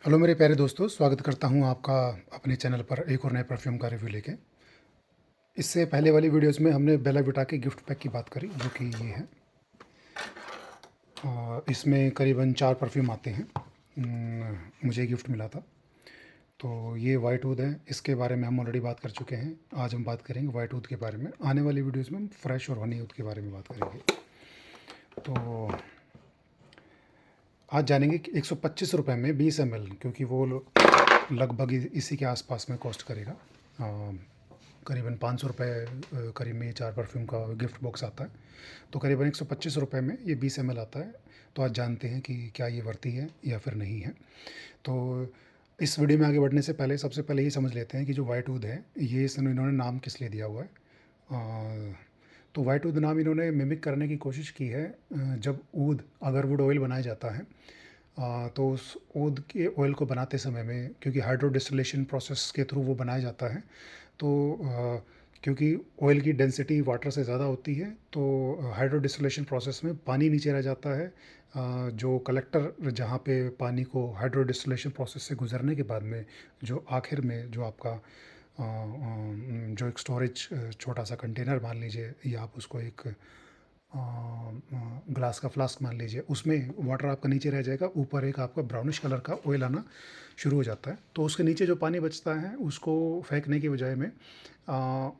Hello मेरे प्यारे दोस्तों, स्वागत करता हूँ आपका अपने चैनल पर एक और नए परफ्यूम का रिव्यू लेके। इससे पहले वाली वीडियोस में हमने बेला विटा के गिफ्ट पैक की बात करी, जो कि ये है। इसमें करीबन 4 परफ्यूम आते हैं। मुझे गिफ्ट मिला था। तो ये वाइट वुड है, इसके बारे में हम ऑलरेडी बात कर चुके हैं। आज हम बात करेंगे वाइट वुड के बारे में। आने वाली वीडियोज़ में हम फ्रेश और हनी वुड के बारे में बात करेंगे। तो आज जानेंगे कि 125 रुपये में 20 ml, क्योंकि वो लगभग इसी के आसपास में कॉस्ट करेगा। करीबन 500 रुपये करीब में ये 4 परफ्यूम का गिफ्ट बॉक्स आता है। तो करीबन 125 रुपये में ये 20 ml आता है। तो आज जानते हैं कि क्या ये वर्ती है या फिर नहीं है। तो इस वीडियो में आगे बढ़ने से पहले सबसे पहले ये समझ लेते हैं कि जो वाइट वुड है, ये इन्होंने नाम किस लिए दिया हुआ है। तो वाइट वुड नाम इन्होंने मिमिक करने की कोशिश की है। जब अगर वुड ऑयल बनाया जाता है, तो उस ऊद के ऑयल को बनाते समय में, क्योंकि हाइड्रो डिस्टिलेशन प्रोसेस के थ्रू वो बनाया जाता है, तो क्योंकि ऑयल की डेंसिटी वाटर से ज़्यादा होती है, तो हाइड्रो डिस्टिलेशन प्रोसेस में पानी नीचे रह जाता है। जो कलेक्टर, जहाँ पे पानी को हाइड्रो डिस्टिलेशन प्रोसेस से गुजरने के बाद में जो आखिर में जो आपका जो एक स्टोरेज छोटा सा कंटेनर मान लीजिए, या आप उसको एक ग्लास का फ्लास्क मान लीजिए, उसमें वाटर आपका नीचे रह जाएगा, ऊपर एक आपका ब्राउनिश कलर का ऑयल आना शुरू हो जाता है। तो उसके नीचे जो पानी बचता है उसको फेंकने की बजाय में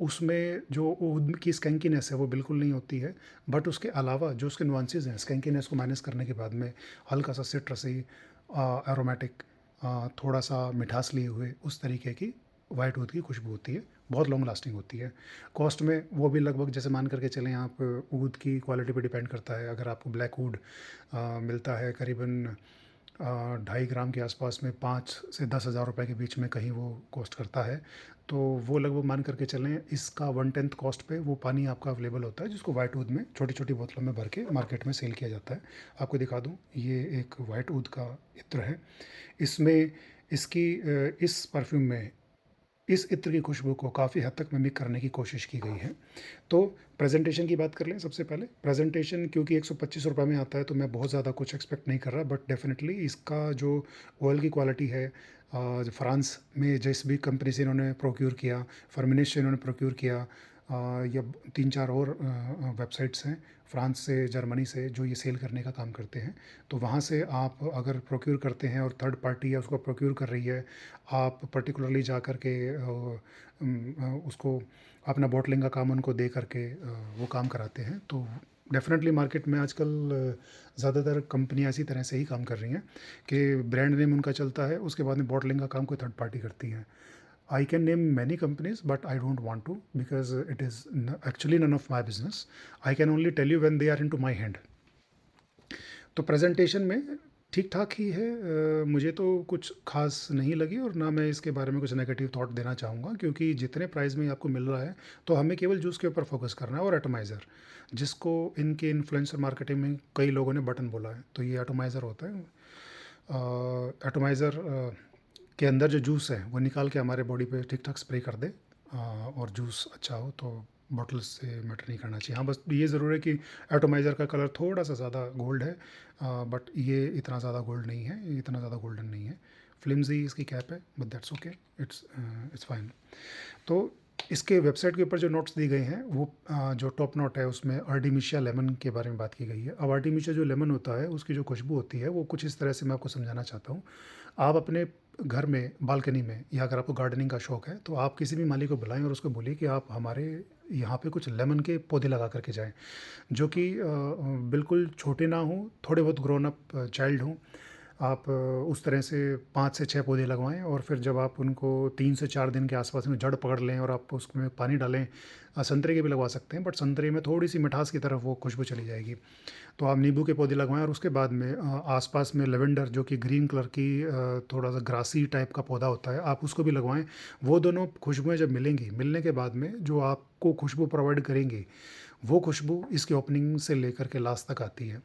उसमें जो ऊद की स्कैंकीनेस है वो बिल्कुल नहीं होती है। बट उसके अलावा जो उसके नुआंसेस हैं, स्कैंकीनेस को माइनस करने के बाद में हल्का सा सिट्रसी, एरोमेटिक, थोड़ा सा मिठास लिए हुए उस तरीके की वाइट वुड की खुशबू होती है। बहुत लॉन्ग लास्टिंग होती है। कॉस्ट में वो भी लगभग, जैसे मान करके चलें आप, वुड की क्वालिटी पे डिपेंड करता है। अगर आपको ब्लैक वुड मिलता है करीबन 2.5 ग्राम के आसपास में, 5 से 10 हज़ार रुपये के बीच में कहीं वो कॉस्ट करता है। तो वो लगभग मान करके चलें इसका 1/10 कॉस्ट पे वो पानी आपका अवेलेबल होता है, जिसको वाइट वुड में छोटी छोटी बोतलों में भर के मार्केट में सेल किया जाता है। आपको दिखा दूँ, ये एक वाइट वुड का इत्र है। इसमें इस परफ्यूम में इस इत्र की खुशबू को काफ़ी हद तक मिमिक करने की कोशिश की गई है। तो प्रेजेंटेशन की बात कर लें सबसे पहले। प्रेजेंटेशन क्योंकि 125 रुपये में आता है, तो मैं बहुत ज़्यादा कुछ एक्सपेक्ट नहीं कर रहा, बट डेफिनेटली इसका जो ऑयल की क्वालिटी है, फ्रांस में जिस भी कंपनी से इन्होंने प्रोक्योर किया, फर्मिनिश से इन्होंने प्रोक्योर किया, या 3-4 और वेबसाइट्स हैं फ्रांस से, जर्मनी से, जो ये सेल करने का काम करते हैं। तो वहाँ से आप अगर प्रोक्योर करते हैं और थर्ड पार्टी है उसको प्रोक्योर कर रही है, आप पर्टिकुलरली जा कर के उसको अपना बॉटलिंग का काम उनको दे करके वो काम कराते हैं, तो डेफिनेटली मार्केट में आजकल ज़्यादातर कंपनियां इसी तरह से ही काम कर रही हैं कि ब्रांड नेम उनका चलता है, उसके बाद में बॉटलिंग का काम कोई थर्ड पार्टी करती है। I can name many companies, but I don't want to because it is actually none of my business. I can only tell you when they are into my hand. तो presentation में ठीक ठाक ही है। मुझे तो कुछ खास नहीं लगी, और ना मैं इसके बारे में कुछ नेगेटिव थॉट देना चाहूँगा, क्योंकि जितने प्राइस में आपको मिल रहा है तो हमें केवल जूस के ऊपर फोकस करना है। और एटोमाइज़र, जिसको इनके इन्फ्लुएंसर मार्केटिंग में कई लोगों ने बटन बोला है, तो ये एटोमाइज़र होता है। एटोमाइज़र के अंदर जो जूस है वो निकाल के हमारे बॉडी पे ठीक ठाक स्प्रे कर दे, और जूस अच्छा हो तो बॉटल से मैटर नहीं करना चाहिए। हाँ, बस ये ज़रूर है कि एटोमाइज़र का कलर थोड़ा सा ज़्यादा गोल्ड है, बट ये इतना ज़्यादा गोल्ड नहीं है, ये इतना ज़्यादा गोल्डन नहीं है। फ्लिम्जी इसकी कैप है, but that's okay, it's fine. तो इसके वेबसाइट के ऊपर जो नोट्स दी गए हैं वो, जो टॉप नोट है उसमें आर्टिमिशिया लेमन के बारे में बात की गई है। अब आर्टिमिशिया जो लेमन होता है उसकी जो खुशबू होती है वो कुछ इस तरह से मैं आपको समझाना चाहता हूँ। आप अपने घर में बालकनी में, या अगर आपको गार्डनिंग का शौक़ है, तो आप किसी भी माली को बुलाएं और उसको बोलिए कि आप हमारे यहाँ पे कुछ लेमन के पौधे लगा करके जाएं, जो कि बिल्कुल छोटे ना हों, थोड़े बहुत ग्रोन अप चाइल्ड हों। आप उस तरह से 5 से 6 पौधे लगवाएं, और फिर जब आप उनको 3 से 4 दिन के आसपास में जड़ पकड़ लें और आप उसमें पानी डालें, संतरे के भी लगवा सकते हैं, बट संतरे में थोड़ी सी मिठास की तरफ वो खुशबू चली जाएगी। तो आप नींबू के पौधे लगवाएं, और उसके बाद में आसपास में लेवेंडर, जो कि ग्रीन कलर की थोड़ा सा ग्रासी टाइप का पौधा होता है, आप उसको भी लगवाएं। वो दोनों खुशबुएँ जब मिलेंगी, मिलने के बाद में जो आपको खुशबू प्रोवाइड करेंगी, वो खुशबू इसकी ओपनिंग से लेकर के लास्ट तक आती है।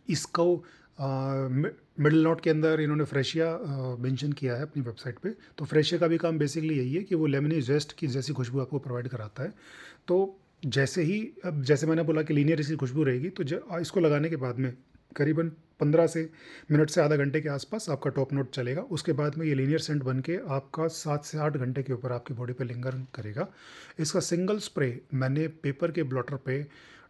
इसको मिडल नोट के अंदर इन्होंने फ्रेशिया मेंशन किया है अपनी वेबसाइट पे। तो फ्रेशिया का भी काम बेसिकली यही है कि वो लेमनी जेस्ट की जैसी खुशबू आपको प्रोवाइड कराता है। तो जैसे ही, अब जैसे मैंने बोला कि लीनियर इसकी खुशबू रहेगी, तो इसको लगाने के बाद में करीबन 15 से मिनट से आधा घंटे के आसपास आपका टॉप नोट चलेगा। उसके बाद में ये लीनियर सेंट बन के आपका 7 से 8 घंटे के ऊपर आपकी बॉडी पे लिंगर करेगा। इसका सिंगल स्प्रे मैंने पेपर के ब्लॉटर पे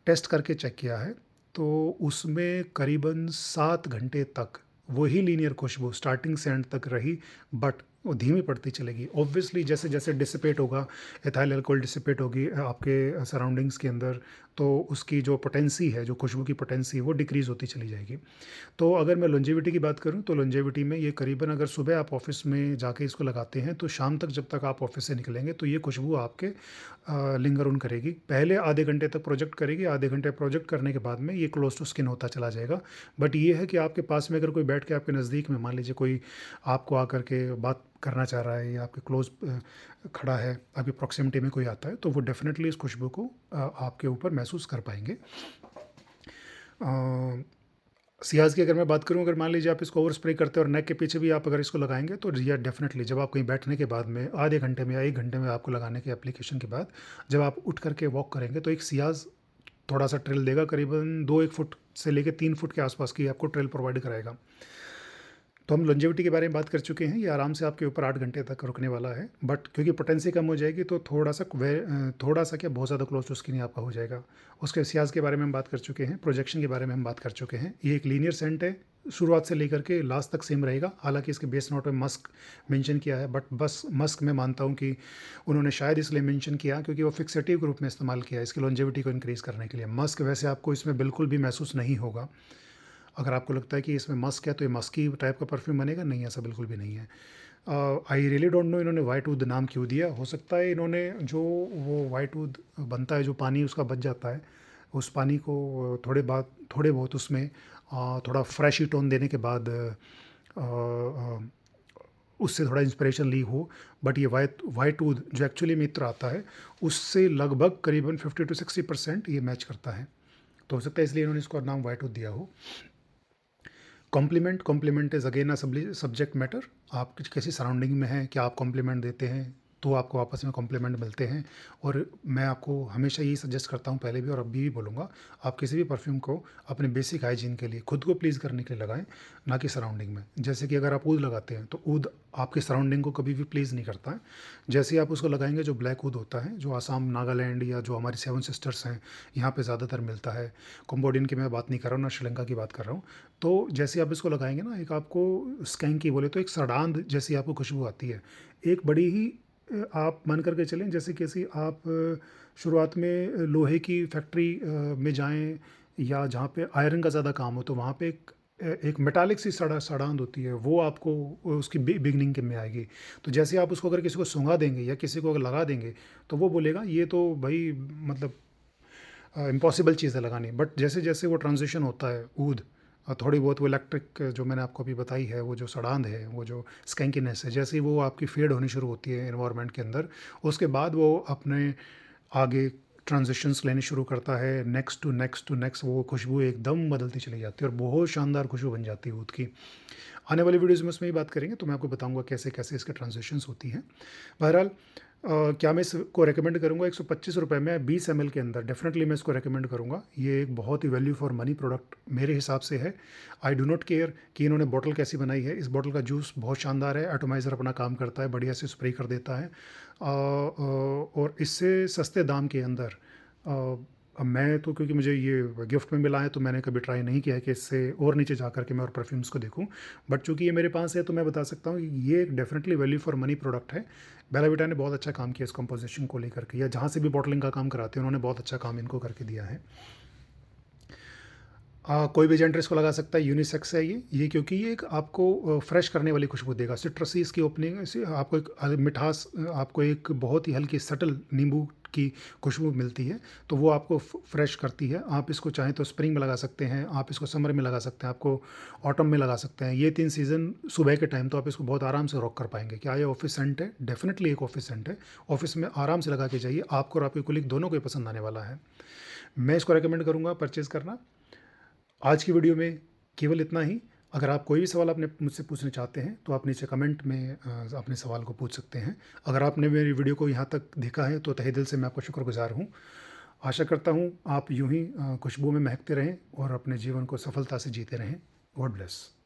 टेस्ट करके चेक किया है, तो उसमें करीबन 7 घंटे तक वही लीनियर खुशबू स्टार्टिंग से एंड तक रही, बट वो धीमी पड़ती चलेगी। ऑब्वियसली जैसे जैसे डिसिपेट होगा, एथाइल अल्कोहल डिसिपेट होगी आपके सराउंडिंग्स के अंदर, तो उसकी जो पोटेंसी है, जो खुशबू की पोटेंसी, वो डिक्रीज़ होती चली जाएगी। तो अगर मैं लॉन्जेविटी की बात करूँ, तो लॉन्जेविटी में ये करीबन अगर सुबह आप ऑफिस में जाके इसको लगाते हैं, तो शाम तक जब तक आप ऑफिस से निकलेंगे, तो ये खुशबू आपके लिंगर ऑन करेगी। पहले आधे घंटे तक प्रोजेक्ट करेगी, आधे घंटे प्रोजेक्ट करने के बाद में ये क्लोज टू स्किन होता चला जाएगा। बट ये है कि आपके पास में अगर कोई बैठ के आपके नज़दीक में, मान लीजिए कोई आपको आकर के बात करना चाह रहा है या आपके क्लोज खड़ा है, आपकी प्रॉक्सिमिटी में कोई आता है, तो वो डेफिनेटली इस खुशबू को आपके ऊपर महसूस कर पाएंगे। सियाज़ की अगर मैं बात करूँ, अगर मान लीजिए आप इसको ओवर स्प्रे करते हैं और नेक के पीछे भी आप अगर इसको लगाएंगे, तो या डेफिनेटली जब आप कहीं बैठने के बाद में आधे घंटे में या 1 घंटे में आपको लगाने के एप्लीकेशन के बाद जब आप उठ करके वॉक करेंगे, तो एक सियाज़ थोड़ा सा ट्रेल देगा, करीबन 2-1 फुट से लेकर 3 फुट के आसपास की आपको ट्रेल प्रोवाइड कराएगा। तो हम लॉन्जेविटी के बारे में बात कर चुके हैं, ये आराम से आपके ऊपर 8 घंटे तक रुकने वाला है, बट क्योंकि पोटेंसी कम हो जाएगी, तो थोड़ा सा क्या, बहुत ज़्यादा क्लोज टू स्किन ही आपका हो जाएगा। उसके सियाज़ के बारे में हम बात कर चुके हैं, प्रोजेक्शन के बारे में हम बात कर चुके हैं। ये एक लीनियर सेंट है, शुरुआत से लेकर के लास्ट तक सेम रहेगा। हालांकि इसके बेस नोट में मस्क मेंशन किया है, बट बस मस्क मैं मानता हूँ कि उन्होंने शायद इसलिए मेंशन किया क्योंकि वो फिक्सेटिव ग्रुप में इस्तेमाल किया है इसकी लॉन्जेविटी को इंक्रीज़ करने के लिए। मस्क वैसे आपको इसमें बिल्कुल भी महसूस नहीं होगा। अगर आपको लगता है कि इसमें मस्क है तो ये मस्की टाइप का परफ्यूम बनेगा, नहीं, ऐसा बिल्कुल भी नहीं है। आई रियली डोंट नो इन्होंने वाइट वुड नाम क्यों दिया। हो सकता है इन्होंने जो वो वाइट वुड बनता है, जो पानी उसका बच जाता है, उस पानी को थोड़े बहुत उसमें थोड़ा फ्रेशी टोन देने के बाद उससे थोड़ा इंस्पिरेशन ली हो। बट ये वाइट वुड जो एक्चुअली में इत्र आता है, उससे लगभग करीबन 50 to 60% ये मैच करता है। तो हो सकता है इसलिए इन्होंने इसको नाम वाइट वुड दिया हो। Complement is again a subject matter. आप कैसी सराउंडिंग में हैं, क्या आप कॉम्प्लीमेंट देते हैं, तो आपको आपस में कॉम्प्लीमेंट मिलते हैं। और मैं आपको हमेशा यही सजेस्ट करता हूँ, पहले भी और अभी भी बोलूँगा, आप किसी भी परफ्यूम को अपने बेसिक हाइजीन के लिए, खुद को प्लीज़ करने के लिए लगाएं, ना कि सराउंडिंग में। जैसे कि अगर आप ऊद लगाते हैं, तो ऊद आपकी सराउंडिंग को कभी भी प्लीज़ नहीं करता है। जैसे ही आप उसको लगाएंगे, जो ब्लैक ऊद होता है, जो आसाम, नागालैंड या जो हमारी 7 सिस्टर्स हैं, यहाँ पे ज़्यादातर मिलता है। कंबोडियन की मैं बात नहीं कर रहा हूँ, ना श्रीलंका की बात कर रहा हूँ। तो जैसे आप इसको लगाएंगे ना, एक आपको स्कैंकी बोले तो एक सड़ांध जैसी आपको खुशबू आती है। एक बड़ी ही आप मान करके चलें, जैसे किसी आप शुरुआत में लोहे की फैक्ट्री में जाएं, या जहाँ पे आयरन का ज़्यादा काम हो, तो वहाँ पे एक मेटालिक सी सड़ांध होती है, वो आपको उसकी बिगनिंग के में आएगी। तो जैसे आप उसको अगर किसी को सूंघा देंगे या किसी को अगर लगा देंगे, तो वो बोलेगा ये तो भाई मतलब इम्पॉसिबल चीज़ है लगानी। बट जैसे जैसे वो ट्रांजिशन होता है ऊद, थोड़ी बहुत वो इलेक्ट्रिक जो मैंने आपको अभी बताई है, वो जो सड़ांध है, वो जो स्कैंकीनेस है, जैसे ही वो आपकी फेड होनी शुरू होती है एनवायरनमेंट के अंदर, उसके बाद वो अपने आगे ट्रांजिशंस लेने शुरू करता है, next to next to next, वो खुशबू एकदम बदलती चली जाती है और बहुत शानदार खुशबू बन जाती है ऊद की। आने वाली वीडियोज़ में उसमें ही बात करेंगे, तो मैं आपको बताऊंगा कैसे कैसे इसके ट्रांजिशंस होती हैं। बहरहाल क्या मैं इसको रेकमेंड करूँगा, 125 रुपये में 20 ml के अंदर डेफिनेटली मैं इसको रेकमेंड करूँगा। ये एक बहुत ही वैल्यू फॉर मनी प्रोडक्ट मेरे हिसाब से है। आई डू नॉट केयर कि इन्होंने बॉटल कैसी बनाई है, इस बॉटल का जूस बहुत शानदार है, एटोमाइज़र अपना काम करता है, बढ़िया से स्प्रे कर देता है। और इससे सस्ते दाम के अंदर अब मैं तो, क्योंकि मुझे ये गिफ्ट में मिला है, तो मैंने कभी ट्राई नहीं किया है कि इससे और नीचे जा कर के मैं और परफ्यूम्स को देखूं। बट चूंकि ये मेरे पास है, तो मैं बता सकता हूँ कि ये एक definitely value for money product है। बेला विटा ने बहुत अच्छा काम किया इस कंपोजिशन को लेकर के, या जहाँ से भी बॉटलिंग का काम कराते हैं, उन्होंने बहुत अच्छा काम इनको करके दिया है। कोई भी जेंडर इसको लगा सकता है, यूनिसेक्स है ये क्योंकि ये एक आपको फ्रेश करने वाली खुशबू देगा। सिट्रसी इसकी ओपनिंग से आपको एक मिठास, आपको एक बहुत ही हल्की सटल नींबू की खुशबू मिलती है, तो वो आपको फ्रेश करती है। आप इसको चाहें तो स्प्रिंग में लगा सकते हैं, आप इसको समर में लगा सकते हैं, आपको ऑटम में लगा सकते हैं। ये 3 सीज़न सुबह के टाइम तो आप इसको बहुत आराम से रॉक कर पाएंगे। क्या ये ऑफिस सेंट है? डेफिनेटली एक ऑफिस सेंट है। ऑफिस में आराम से लगा के जाइए, आपको और आपके कुलीग दोनों को ही पसंद आने वाला है। मैं इसको रेकमेंड करूँगा परचेज़ करना। आज की वीडियो में केवल इतना ही। अगर आप कोई भी सवाल अपने मुझसे पूछना चाहते हैं, तो आप नीचे कमेंट में अपने सवाल को पूछ सकते हैं। अगर आपने मेरी वीडियो को यहाँ तक देखा है, तो तहे दिल से मैं आपका शुक्रगुजार हूँ। आशा करता हूँ आप यूँ ही खुशबू में महकते रहें और अपने जीवन को सफलता से जीते रहें। God bless.